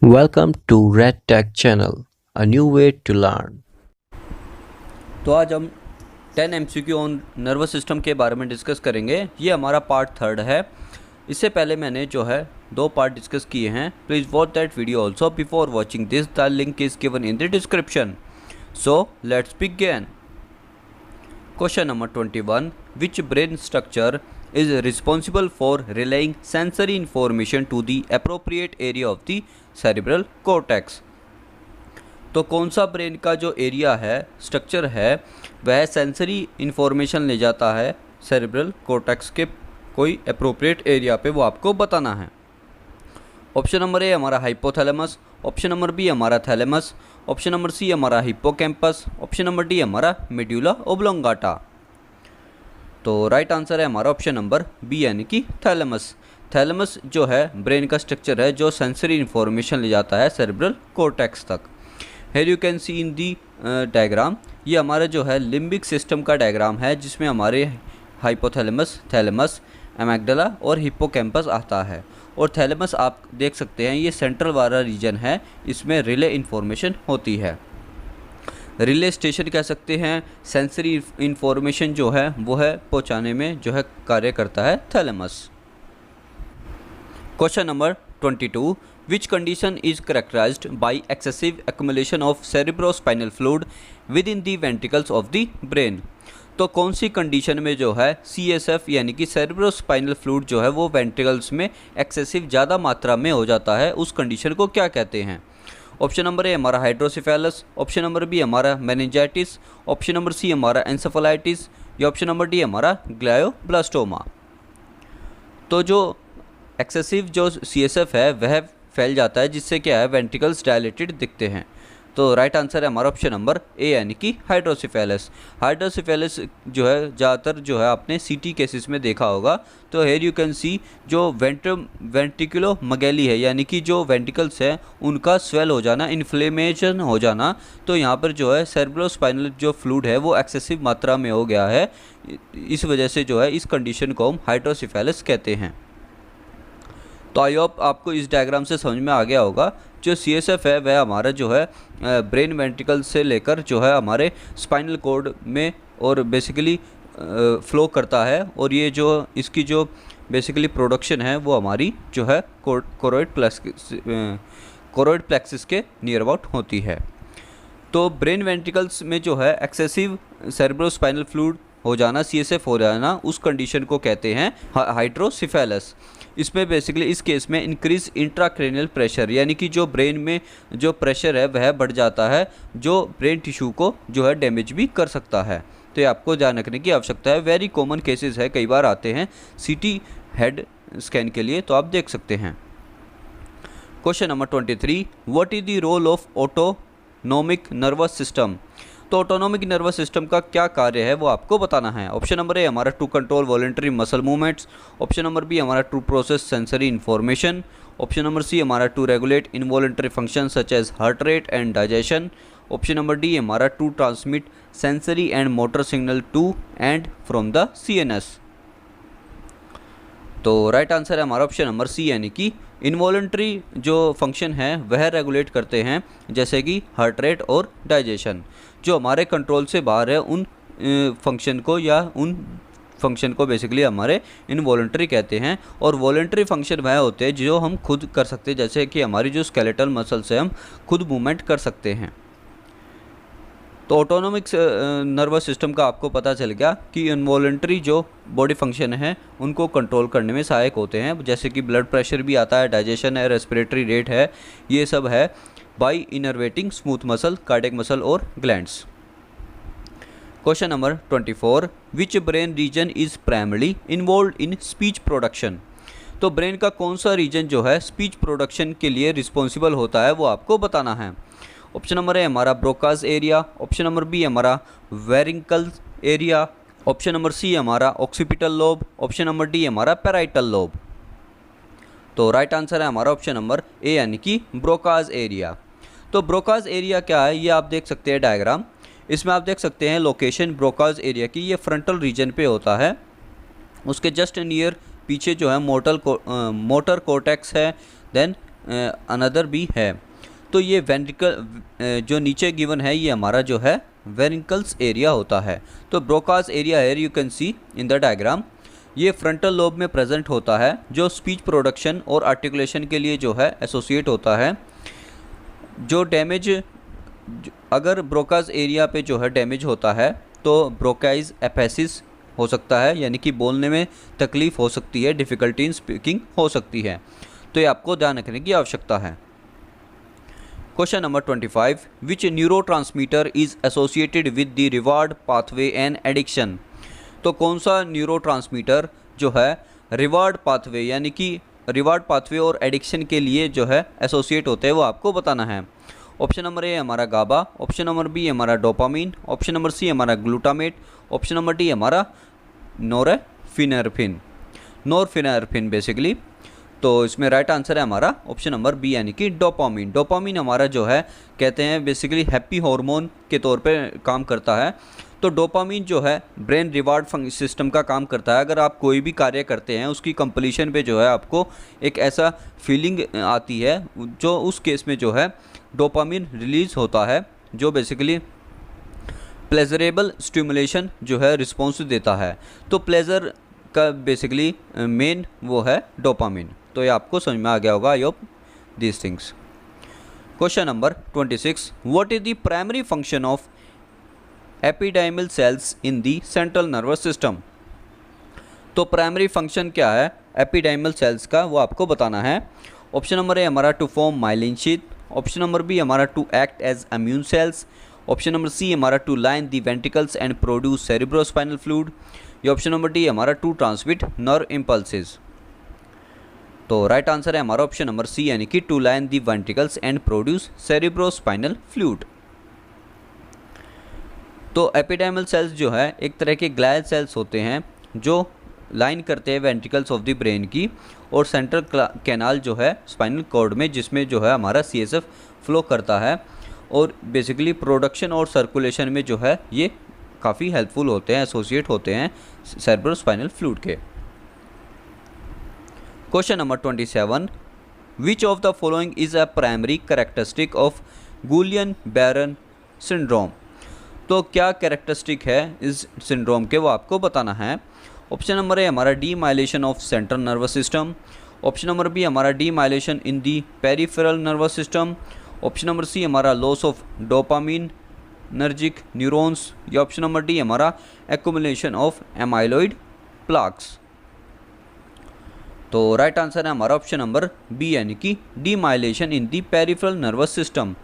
Welcome to Red Tech Channel, a new way to learn. तो आज हम 10 MCQ on nervous system के बारे में डिस्कस करेंगे। ये हमारा पार्ट 3 है। इससे पहले मैंने जो है 2 पार्ट डिस्कस किए हैं। Please watch that video also before watching this. The link is given in the description. So let's begin. Question number 21, which brain structure is responsible for relaying sensory information to the appropriate area of the cerebral cortex। तो कौन सा brain का जो area है, structure है, वह sensory information ले जाता है सेरेब्रल कॉर्टेक्स के कोई अप्रोप्रिएट एरिया पे, वो आपको बताना है। ऑप्शन नंबर ए हमारा हाइपोथैलेमस, ऑप्शन नंबर बी हमारा थैलेमस, ऑप्शन नंबर सी हमारा हिप्पोकैम्पस, ऑप्शन नंबर डी हमारा मेड्यूला ओब्लोंगाटा। तो राइट आंसर है हमारा ऑप्शन नंबर बी यानी कि थैलेमस। थैलेमस जो है ब्रेन का स्ट्रक्चर है जो सेंसरी इन्फॉर्मेशन ले जाता है सेरेब्रल कॉर्टेक्स तक। Here you can see in the diagram, ये हमारा जो है लिम्बिक सिस्टम का डायग्राम है जिसमें हमारे हाइपोथैलेमस, थैलेमस, एमिग्डाला और हिप्पोकैम्पस आता है। और थैलेमस आप देख सकते हैं ये सेंट्रल वाला रीजन है, इसमें रिले इन्फॉर्मेशन होती है। रिले स्टेशन कह सकते हैं। सेंसरी इन्फॉर्मेशन जो है वो है पहुंचाने में जो है कार्य करता है thalamus. Question number 22, which condition is characterized by excessive accumulation of cerebrospinal fluid within the ventricles of the brain. तो कौन सी कंडीशन में जो है CSF यानी कि सेरेब्रोस्पाइनल फ्लूइड जो है वो वेंट्रिकल्स में एक्सेसिव ज़्यादा मात्रा में हो जाता है, उस कंडीशन को क्या कहते हैं? ऑप्शन नंबर ए हमारा हाइड्रोसिफेलस, ऑप्शन नंबर बी हमारा मेनिंजाइटिस, ऑप्शन नंबर सी हमारा एंसेफेलाइटिस, या ऑप्शन नंबर डी हमारा ग्लायोब्लास्टोमा। तो जो एक्सेसिव जो CSF है वह फैल जाता है जिससे क्या है वेंट्रिकल्स डायलेटेड दिखते हैं। तो राइट आंसर है हमारा ऑप्शन नंबर ए यानी कि हाइड्रोसिफेलस। हाइड्रोसिफेलस जो है ज़्यादातर जो है आपने CT केसेस में देखा होगा। तो हेयर यू कैन सी जो वेंट्रिकुलोमगैली है यानी कि जो वेंट्रिकल्स हैं उनका स्वेल हो जाना, इन्फ्लेमेशन हो जाना। तो यहाँ पर जो है सेरेब्रोस्पाइनल जो फ्लूइड है वो एक्सेसिव मात्रा में हो गया है, इस वजह से जो है इस कंडीशन को हम हाइड्रोसिफेलस कहते हैं। तो आई होप आपको इस डायग्राम से समझ में आ गया होगा। जो CSF है वह हमारा जो है ब्रेन वेंट्रिकल से लेकर जो है हमारे स्पाइनल कॉर्ड में और बेसिकली फ्लो करता है, और ये जो इसकी जो बेसिकली प्रोडक्शन है वो हमारी जो है कोरोइड प्लेक्सिस के नियर अबाउट होती है। तो ब्रेन वेंट्रिकल्स में जो है एक्सेसिव सेरेब्रोस्पाइनल फ्लूइड हो जाना, CSF हो जाना, उस कंडीशन को कहते हैं हाइड्रोसिफेलस। इसमें बेसिकली इस केस में इंक्रीज इंट्राक्रेनियल प्रेशर यानी कि जो ब्रेन में जो प्रेशर है वह बढ़ जाता है, जो ब्रेन टिश्यू को जो है डैमेज भी कर सकता है। तो ये आपको ध्यान रखने की आवश्यकता है। वेरी कॉमन केसेस है, कई बार आते हैं CT हेड स्कैन के लिए, तो आप देख सकते हैं। Question number 23, what is the role of autonomic nervous system. तो ऑटोनोमिक नर्वस सिस्टम का क्या कार्य है वो आपको बताना है। ऑप्शन नंबर ए हमारा to control voluntary muscle movements, option number B हमारा to process sensory information, option number C हमारा to regulate involuntary function such as heart rate and digestion, option number D हमारा to transmit sensory and motor signal to and from the CNS। तो right answer है हमारा option number C यानी कि involuntary जो function है वह regulate करते हैं, जैसे कि हार्ट रेट और डाइजेशन। जो हमारे कंट्रोल से बाहर है उन फंक्शन को या उन फंक्शन को बेसिकली हमारे इनवॉलंटरी कहते हैं। और वॉलंटरी फंक्शन वह होते हैं जो हम खुद कर सकते हैं, जैसे कि हमारी जो स्केलेटल मसल्स है हम खुद मूवमेंट कर सकते हैं। तो ऑटोनोमिक नर्वस सिस्टम का आपको पता चल गया कि इनवॉलंटरी जो बॉडी फंक्शन है उनको कंट्रोल करने में सहायक होते हैं, जैसे कि ब्लड प्रेशर भी आता है, डाइजेशन है, रेस्पिरेटरी रेट है, ये सब है by innervating smooth muscle, cardiac muscle और glands. Question number 24, which brain region is primarily involve in speech production. तो ब्रेन का कौन सा रीजन जो है स्पीच प्रोडक्शन के लिए रिस्पॉन्सिबल होता है वो आपको बताना है। ऑप्शन नंबर ए हमारा Broca's area, option number B हमारा Wernicke's area, option number C हमारा occipital lobe, option number D हमारा पैराइटल लोब। तो राइट आंसर है हमारा ऑप्शन नंबर ए यानी कि ब्रोकास एरिया। तो ब्रोकास एरिया क्या है ये आप देख सकते हैं डायग्राम, इसमें आप देख सकते हैं लोकेशन ब्रोकास एरिया की, ये फ्रंटल रीजन पे होता है। उसके जस्ट नियर पीछे जो है मोटर कोर्टेक्स है, देन अनदर भी है। तो ये वेंट्रिकल जो नीचे गिवन है ये हमारा जो है वेरिकल्स एरिया होता है। तो ब्रोकास एरिया है, you can see in the diagram, ये फ्रंटल लोब में प्रेजेंट होता है जो स्पीच प्रोडक्शन और आर्टिकुलेशन के लिए जो है एसोसिएट होता है। जो डैमेज अगर ब्रोकास एरिया पे जो है डैमेज होता है तो ब्रोकाइज एपेसिस हो सकता है, यानी कि बोलने में तकलीफ़ हो सकती है, डिफ़िकल्टी इन स्पीकिंग हो सकती है। तो ये आपको ध्यान रखने की आवश्यकता है। Question number 25, which neurotransmitter is associated with the reward pathway and addiction. तो कौन सा न्यूरोट्रांसमीटर जो है रिवार्ड पाथवे यानी कि रिवार्ड पाथवे और एडिक्शन के लिए जो है एसोसिएट होते हैं वो आपको बताना है। ऑप्शन नंबर ए हमारा गाबा, ऑप्शन नंबर बी हमारा डोपामीन, ऑप्शन नंबर सी हमारा ग्लूटामेट, ऑप्शन नंबर डी हमारा नॉरफिनेरफिन बेसिकली। तो इसमें राइट आंसर है हमारा ऑप्शन नंबर बी यानी कि डोपामीन। डोपामीन हमारा जो है कहते हैं बेसिकली हैप्पी हार्मोन के तौर पे काम करता है। तो डोपामीन जो है ब्रेन रिवार्ड सिस्टम का काम करता है। अगर आप कोई भी कार्य करते हैं उसकी कंप्लीशन पे जो है आपको एक ऐसा फीलिंग आती है, जो उस केस में जो है डोपामीन रिलीज़ होता है, जो बेसिकली प्लेजरेबल स्टिमुलेशन जो है रिस्पॉन्स देता है। तो प्लेजर का बेसिकली मेन वो है डोपामीन। तो ये आपको समझ में आ गया होगा I hope these things. Question number 26, what is the primary function of ependymal cells in the central nervous system. तो प्राइमरी फंक्शन क्या है एपिडाइमल सेल्स का वो आपको बताना है। ऑप्शन नंबर ए हमारा to form myelin sheath, option number B हमारा to act as immune cells, option number C हमारा to line the ventricles and produce cerebrospinal fluid, या ऑप्शन नंबर डी हमारा टू ट्रांसमिट नर्व इम्पल्सेस। तो right answer है हमारा option number C यानी कि to line the ventricles and produce cerebrospinal fluid. तो ependymal cells जो है एक तरह के ग्लायल सेल्स होते हैं जो लाइन करते हैं वेंट्रिकल्स ऑफ द ब्रेन की और सेंट्रल कैनाल जो है स्पाइनल कॉर्ड में, जिसमें जो है हमारा CSF फ्लो करता है और बेसिकली प्रोडक्शन और सर्कुलेशन में जो है ये काफ़ी हेल्पफुल होते हैं, एसोसिएट होते हैं सेरिब्रोस्पाइनल फ्लूइड के। Question number 27, which of the following is a primary characteristic of Guillain-Barre syndrome. तो क्या कैरेक्टरिस्टिक है इस सिंड्रोम के वो आपको बताना है। ऑप्शन नंबर ए हमारा demyelination of central nervous system, option number B हमारा demyelination in the peripheral nervous system, option number C हमारा loss of dopaminergic neurons, या ऑप्शन नंबर डी हमारा एक्युमुलेशन ऑफ एमाइलॉइड प्लाक्स। तो right answer है हमारा option number B यानी कि demyelination in the peripheral nervous system.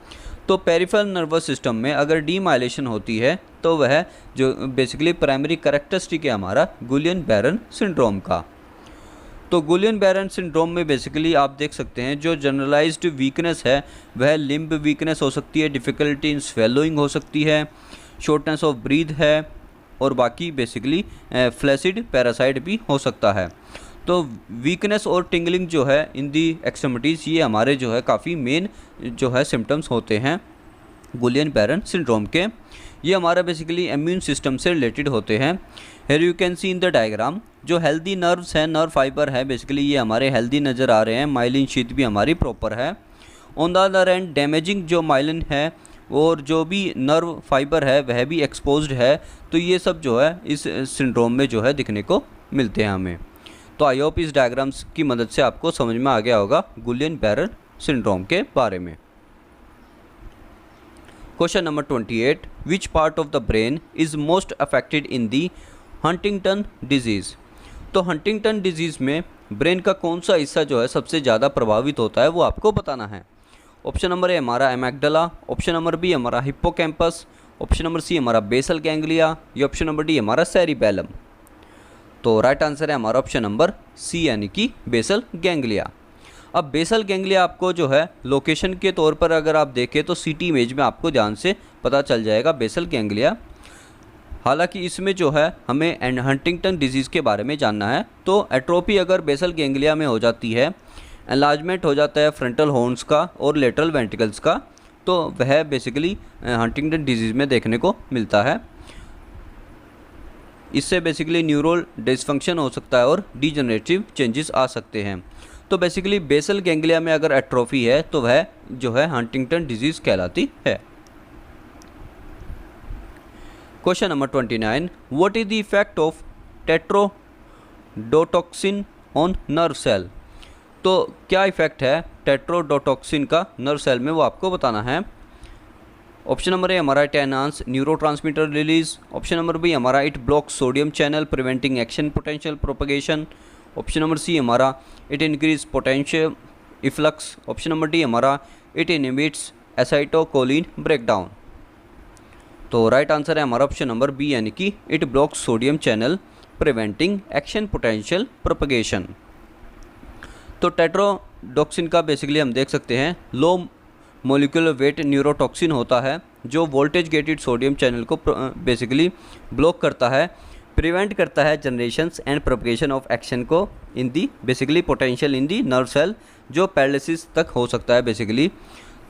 तो peripheral nervous system में अगर डीमाइलेशन होती है तो वह जो बेसिकली प्राइमरी कैरेक्टरिस्टिक है हमारा गुलियन-बैरन सिंड्रोम का। तो गुलियन-बैरन सिंड्रोम में बेसिकली आप देख सकते हैं जो जनरलाइज्ड वीकनेस है वह लिम्ब वीकनेस हो सकती है, डिफ़िकल्टी इन स्वेलोइंग हो सकती है, शॉर्टनेस ऑफ ब्रीथ है और बाकी बेसिकली फ्लैसिड पैरासाइट भी हो सकता है। तो वीकनेस और टिंगलिंग जो है इन दी एक्सट्रीमिटीज़ ये हमारे जो है काफ़ी मेन जो है सिम्टम्स होते हैं गुलियन-बैरन सिंड्रोम के। ये हमारा बेसिकली इम्यून सिस्टम से रिलेटेड होते हैं। Here you can see in the diagram जो हेल्दी नर्व्स हैं, नर्व फाइबर है बेसिकली ये हमारे हेल्दी नज़र आ रहे हैं, माइलिन शीथ भी हमारी प्रॉपर है। On the other and damaging जो माइलिन है और जो भी नर्व फाइबर है वह भी एक्सपोज्ड है। तो ये सब जो है इस सिंड्रोम में जो है दिखने को मिलते हैं हमें। तो आई होप इस डायग्राम्स की मदद से आपको समझ में आ गया होगा गुलियन-बैरन सिंड्रोम के बारे में। Question number 28, which part of the brain is most affected in the Huntington disease. तो हंटिंगटन डिजीज़ में ब्रेन का कौन सा हिस्सा जो है सबसे ज़्यादा प्रभावित होता है वो आपको बताना है। ऑप्शन नंबर ए हमारा एमेग्डला, ऑप्शन नंबर बी हमारा हिप्पोकैम्पस, ऑप्शन नंबर सी हमारा बेसल गैंग्लिया, या ऑप्शन नंबर डी हमारा सेरिबेलम। तो राइट आंसर है हमारा ऑप्शन नंबर सी यानी कि बेसल गैंग्लिया। अब बेसल गैंग्लिया आपको जो है लोकेशन के तौर पर अगर आप देखें तो सीटी इमेज में आपको ध्यान से पता चल जाएगा बेसल गैंग्लिया। हालांकि इसमें जो है हमें हंटिंगटन डिजीज़ के बारे में जानना है। तो एट्रोफी अगर बेसल गैंग्लिया में हो जाती है, एनलार्जमेंट हो जाता है फ्रंटल हॉर्न्स का और लेटरल वेंट्रिकल्स का, तो वह बेसिकली हंटिंगटन डिजीज़ में देखने को मिलता है। इससे बेसिकली न्यूरल डिसफंक्शन हो सकता है और डीजनरेटिव चेंजेस आ सकते हैं। तो बेसिकली बेसल गैंग्लिया में अगर एट्रोफी है तो वह जो है हंटिंगटन डिजीज़ कहलाती है। Question number 29, what is the effect of tetrodotoxin on nerve cell. तो क्या इफेक्ट है टेट्रोडोटॉक्सिन का नर्व सेल में, वो आपको बताना है। ऑप्शन नंबर ए हमारा it enhance neurotransmitter release. Option number B हमारा it block sodium channel preventing action potential propagation. Option number C हमारा it increase potential efflux. Option number D हमारा इट इनहिबिट्स एसाइटोकोलिन ब्रेकडाउन। तो right answer है हमारा option number B यानी कि it block sodium channel preventing action potential propagation. तो tetrodotoxin का basically हम देख सकते हैं लो मोलिकुलर वेट न्यूरोटॉक्सिन होता है जो वोल्टेज गेटेड सोडियम चैनल को बेसिकली ब्लॉक करता है, प्रिवेंट करता है generations and propagation of action को in the basically potential in the nerve cell, जो पैरालिसिस तक हो सकता है बेसिकली।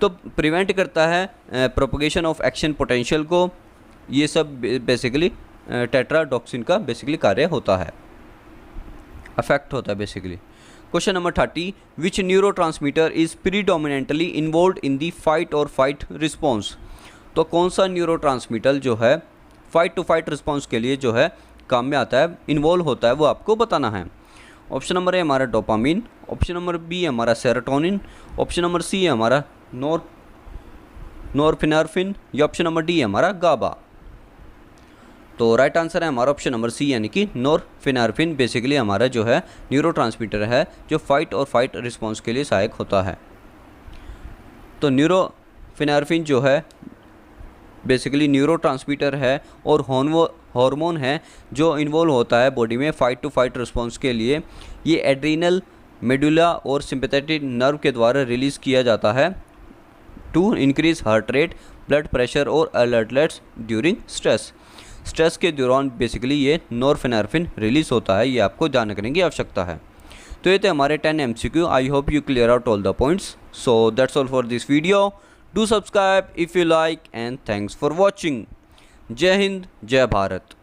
तो प्रिवेंट करता है प्रोपगेशन ऑफ एक्शन पोटेंशियल को, ये सब बेसिकली टेट्राडोक्सिन का बेसिकली कार्य होता है, अफेक्ट होता है basically. Question number 30, which neurotransmitter is predominantly involve in the fight और फाइट रिस्पॉन्स। तो कौन सा न्यूरोट्रांसमीटर जो है फाइट टू फाइट रिस्पॉन्स के लिए जो है काम में आता है, इन्वॉल्व होता है, वो आपको बताना है। ऑप्शन नंबर ए हमारा डोपामिन। ऑप्शन नंबर बी हमारा सेरोटोनिन। ऑप्शन नंबर सी है हमारा नॉरफिनेफ्रिन या ऑप्शन नंबर डी है हमारा गाबा। तो राइट आंसर है हमारा ऑप्शन नंबर सी यानी कि नॉरफिनेफ्रिन बेसिकली हमारा जो है न्यूरोट्रांसमीटर है जो फाइट और फाइट रिस्पॉन्स के लिए सहायक होता है। तो न्यूरोफिनेफ्रिन जो है बेसिकली न्यूरोट्रांसमीटर है और हार्मोन है जो इन्वॉल्व होता है बॉडी में फाइट टू फाइट रिस्पॉन्स के लिए। ये एड्रीनल, मेडुला और सिंपैथेटिक नर्व के द्वारा रिलीज़ किया जाता है to increase heart rate, blood pressure और अलर्टनेस ड्यूरिंग स्ट्रेस। स्ट्रेस के दौरान बेसिकली ये नॉरफिनेफ्रिन रिलीज होता है, ये आपको जानने की आवश्यकता है। तो ये थे हमारे 10 MCQ। I hope you clear out all the points. So that's all for this video. Do subscribe if you like and thanks for watching. जय हिंद, जय भारत।